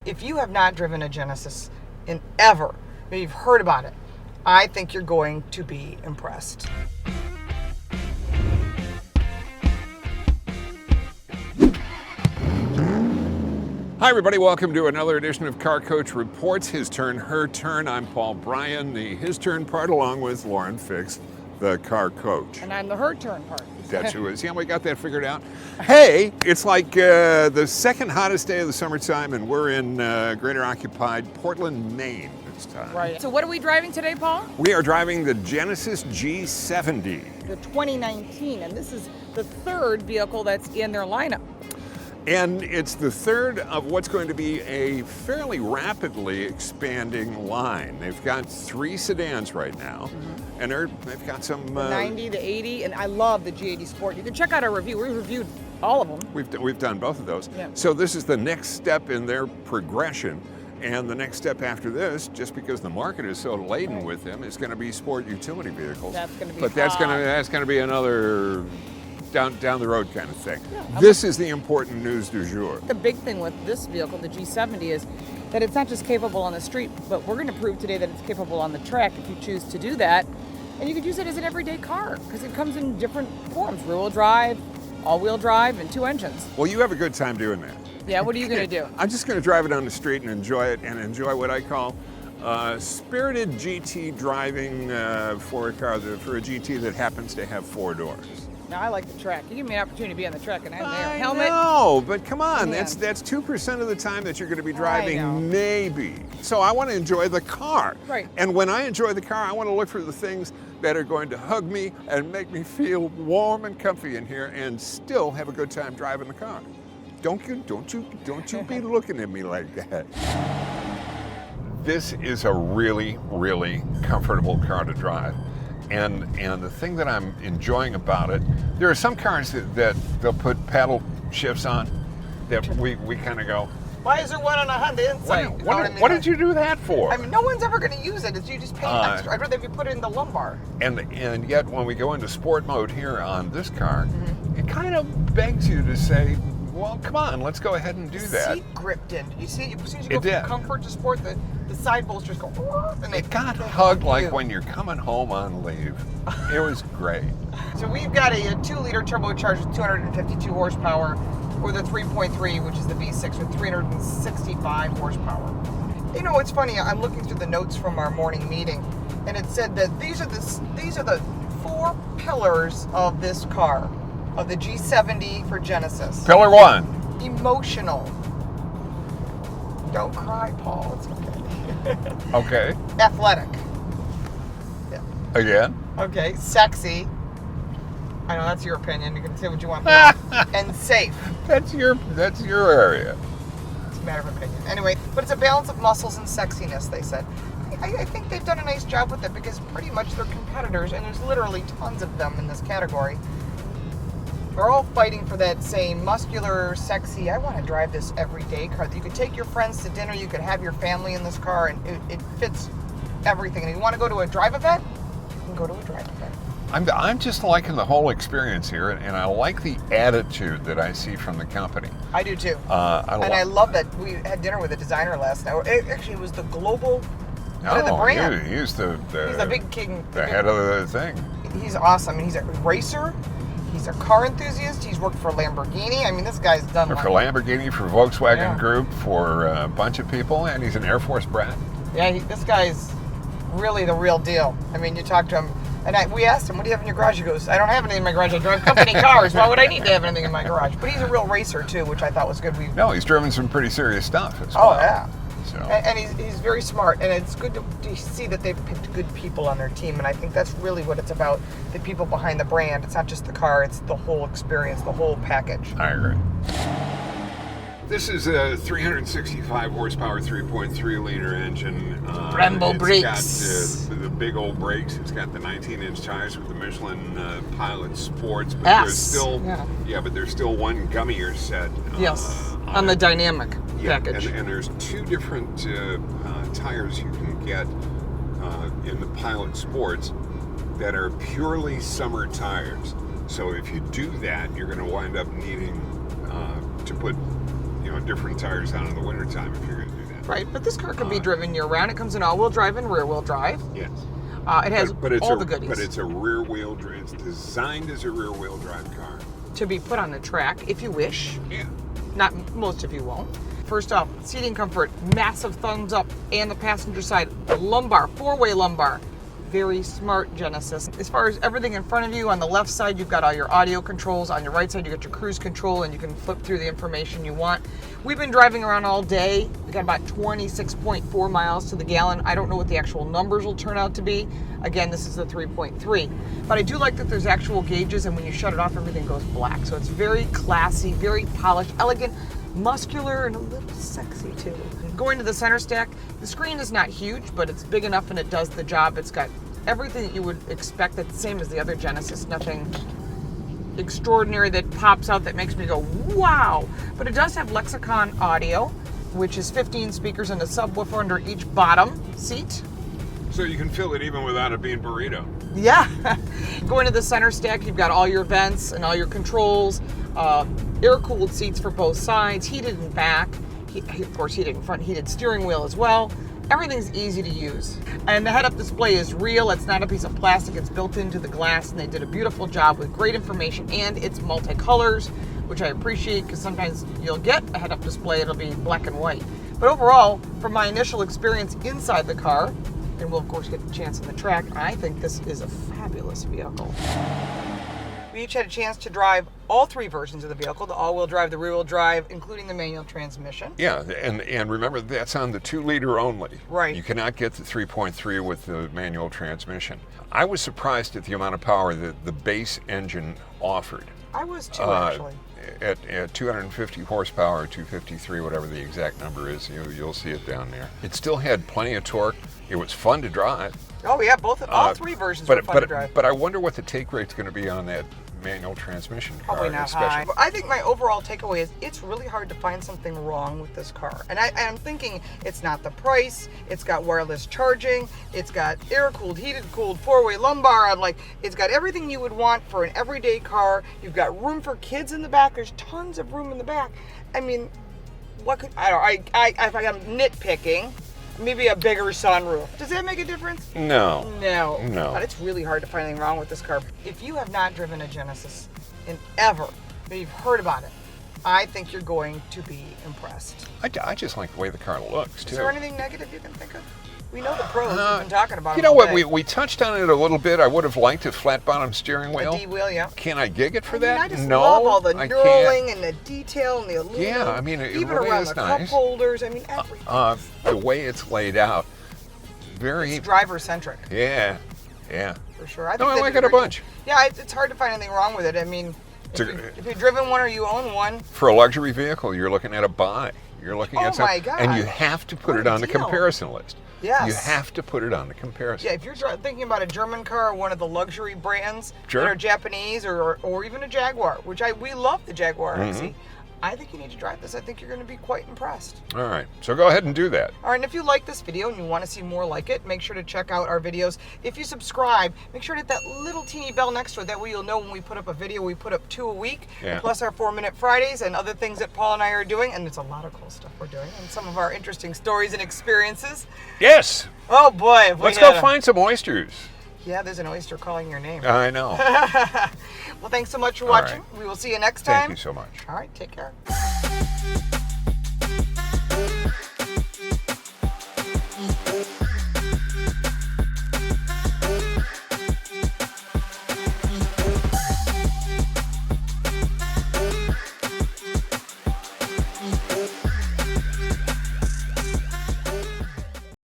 if you have not driven a Genesis in ever, maybe you've heard about it, I think you're going to be impressed. Hi everybody, welcome to another edition of Car Coach Reports. His Turn, Her Turn. I'm Paul Bryan, the His Turn part, along with Lauren Fix, the Car Coach. And I'm the Her Turn part. That's who it is. Yeah, we got that figured out. Hey, it's like the second hottest day of the summertime, and we're in greater occupied Portland, Maine this time. Right. So what are we driving today, Paul? We are driving the Genesis G70. The 2019, and this is the third vehicle that's in their lineup. And it's the third of what's going to be a fairly rapidly expanding line. They've got 3 sedans right now, and they've got some... The 90, the 80, and I love the G80 Sport. You can check out our review. We reviewed all of them. We've done both of those. Yeah. So this is the next step in their progression. And the next step after this, just because the market is so laden with them, is going to be sport utility vehicles. That's going to be But that's going to be another... down the road kind of thing. Yeah, this is the important news du jour. The big thing with this vehicle, the G70, is that it's not just capable on the street, but we're going to prove today that it's capable on the track if you choose to do that. And you could use it as an everyday car because it comes in different forms: rear-wheel drive, all-wheel drive, and 2 engines. Well, you have a good time doing that. Yeah, what are you going to do? I'm just going to drive it on the street and enjoy it, and enjoy what I call spirited GT driving for a car, for a GT that happens to have 4 doors. Now, I like the track. You give me an opportunity to be on the track, and I'm there. I Helmet? know, but come on, Yeah. that's 2% of the time that you're going to be know. driving, maybe. So I want to enjoy the car. Right. And when I enjoy the car, I want to look for the things that are going to hug me and make me feel warm and comfy in here, and still have a good time driving the car. Don't you be looking at me like that. This is a really, really comfortable car to drive. And the thing that I'm enjoying about it, there are some cars that they'll put paddle shifts on that we kind of go, Why is there one on a Honda inside? what did you do that for? I mean, no one's ever going to use it. It's you just pay extra. I'd rather if you put it in the lumbar. And yet when we go into sport mode here on this car, it kind of begs you to say, well, come on, let's go ahead and do that. The seat gripped in. You see, as soon as you go from comfort to sport, the side bolsters go, and it got hugged like when you're coming home on leave. It was great. So we've got a 2-liter turbocharged with 252 horsepower, or the 3.3, which is the V6 with 365 horsepower. You know, it's funny. I'm looking through the notes from our morning meeting, and it said that these are the 4 pillars of this car, of the G70 for Genesis. Pillar 1. Emotional. Don't cry, Paul. It's okay. Okay. Athletic. Yeah. Again. Okay. Sexy. I know that's your opinion. You can say what you want. And safe. That's your area. It's a matter of opinion. Anyway, but it's a balance of muscles and sexiness, they said. I think they've done a nice job with it because pretty much they're competitors, and there's literally tons of them in this category. They're all fighting for that same muscular, sexy, I want to drive this everyday car. You could take your friends to dinner, you could have your family in this car, and it fits everything. And if you want to go to a drive event, you can go to a drive event. I'm just liking the whole experience here, and I like the attitude that I see from the company. I do too. I love that we had dinner with a designer last night. Actually, it was the global head of the brand. He's the big king. The head of the thing. He's awesome, and he's a racer. He's a car enthusiast. He's worked for Lamborghini. I mean, this guy's done for Lamborghini, for Volkswagen Group, for a bunch of people, and he's an Air Force brat. Yeah, this guy's really the real deal. I mean, you talk to him, and we asked him, what do you have in your garage? He goes, I don't have anything in my garage. I drive company cars. Why would I need to have anything in my garage? But he's a real racer, too, which I thought was good. No, he's driven some pretty serious stuff as well. Oh, yeah. So. And he's very smart, and it's good to see that they've picked good people on their team, and I think that's really what it's about, the people behind the brand. It's not just the car, it's the whole experience, the whole package. I agree. This is a 365 horsepower 3.3 liter engine. Brembo brakes. It's got the big old brakes. It's got the 19-inch tires with the Michelin Pilot Sports. But there's still, but there's still one gummier set. Yes, on the dynamic package. And there's 2 different tires you can get in the Pilot Sports that are purely summer tires. So if you do that, you're going to wind up needing to put different tires on in the wintertime if you're going to do Right, but this car can be driven year-round. It comes in all-wheel drive and rear-wheel drive. Yes. It has all the goodies. But it's a rear-wheel drive. It's designed as a rear-wheel drive car. To be put on the track, if you wish. Yeah. Not most of you won't. First off, seating comfort, massive thumbs up, and the passenger side lumbar, 4-way lumbar. Very smart Genesis. As far as everything in front of you, on the left side, you've got all your audio controls. On your right side, you got your cruise control, and you can flip through the information you want. We've been driving around all day. We got about 26.4 miles to the gallon. I don't know what the actual numbers will turn out to be. Again, this is the 3.3. But I do like that there's actual gauges, and when you shut it off, everything goes black. So it's very classy, very polished, elegant, muscular, and a little sexy too. Going to the center stack, the screen is not huge, but it's big enough and it does the job. It's got everything that you would expect. That's the same as the other Genesis. Nothing extraordinary that pops out that makes me go, wow. But it does have Lexicon audio, which is 15 speakers and a subwoofer under each bottom seat. So you can feel it even without it being burrito. Yeah. Going to the center stack, you've got all your vents and all your controls, air-cooled seats for both sides, heated in back, of course heated in front, heated steering wheel as well. Everything's easy to use. And the head-up display is real. It's not a piece of plastic. It's built into the glass, and they did a beautiful job with great information, and it's multicolors, which I appreciate because sometimes you'll get a head-up display, it'll be black and white. But overall, from my initial experience inside the car, and we'll of course get the chance on the track, I think this is a fabulous vehicle. We each had a chance to drive all 3 versions of the vehicle, the all-wheel drive, the rear-wheel drive, including the manual transmission. Yeah, and remember, that's on the 2-liter only. Right. You cannot get the 3.3 with the manual transmission. I was surprised at the amount of power that the base engine offered. I was too, actually. At 250 horsepower, 253, whatever the exact number is, you'll see it down there. It still had plenty of torque. It was fun to drive. Oh yeah, all 3 versions were fun to drive. But I wonder what the take rate's going to be on that manual transmission car. Probably not high. I think my overall takeaway is it's really hard to find something wrong with this car. And I'm thinking it's not the price, it's got wireless charging, it's got air-cooled, heated-cooled, 4-way lumbar, it's got everything you would want for an everyday car. You've got room for kids in the back, there's tons of room in the back. I mean, what could, if I'm nitpicking, maybe a bigger sunroof. Does that make a difference? No. But it's really hard to find anything wrong with this car. If you have not driven a Genesis in ever, but you've heard about it, I think you're going to be impressed. I just like the way the car looks, too. Is there anything negative you can think of? We know the pros. We've been talking about them. You know all what? day. We touched on it a little bit. I would have liked a flat-bottom steering wheel. A D-wheel, yeah. Can I gig it for that? I just No, love all the I knurling can't. and the detail and the aluminum. Yeah, I mean, it even really around is the nice. cup holders. I mean, everything. The way it's laid out, very... It's driver-centric. Yeah. For sure. I like it a bunch. Yeah, it's hard to find anything wrong with it. I mean, if you've driven one or you own one. For a luxury vehicle, you're looking at a buy. You're looking at something. Oh my God. And you have to put it on the comparison list. Yes. You have to put it on the comparison. Yeah, if you're thinking about a German car or one of the luxury brands Sure. that are Japanese or even a Jaguar, which we love the Jaguar XE, I think you need to drive this. I think you're going to be quite impressed. All right, so go ahead and do that. All right, and if you like this video and you want to see more like it, make sure to check out our videos. If you subscribe, make sure to hit that little teeny bell next to it. That way you'll know when we put up a video. We put up 2 a week, plus our 4-Minute Fridays and other things that Paul and I are doing. And it's a lot of cool stuff we're doing and some of our interesting stories and experiences. Yes. Oh boy. Let's go find some oysters. Yeah, there's an oyster calling your name. I know. Well, thanks so much for watching. We will see you next time. Thank you so much. All right, take care.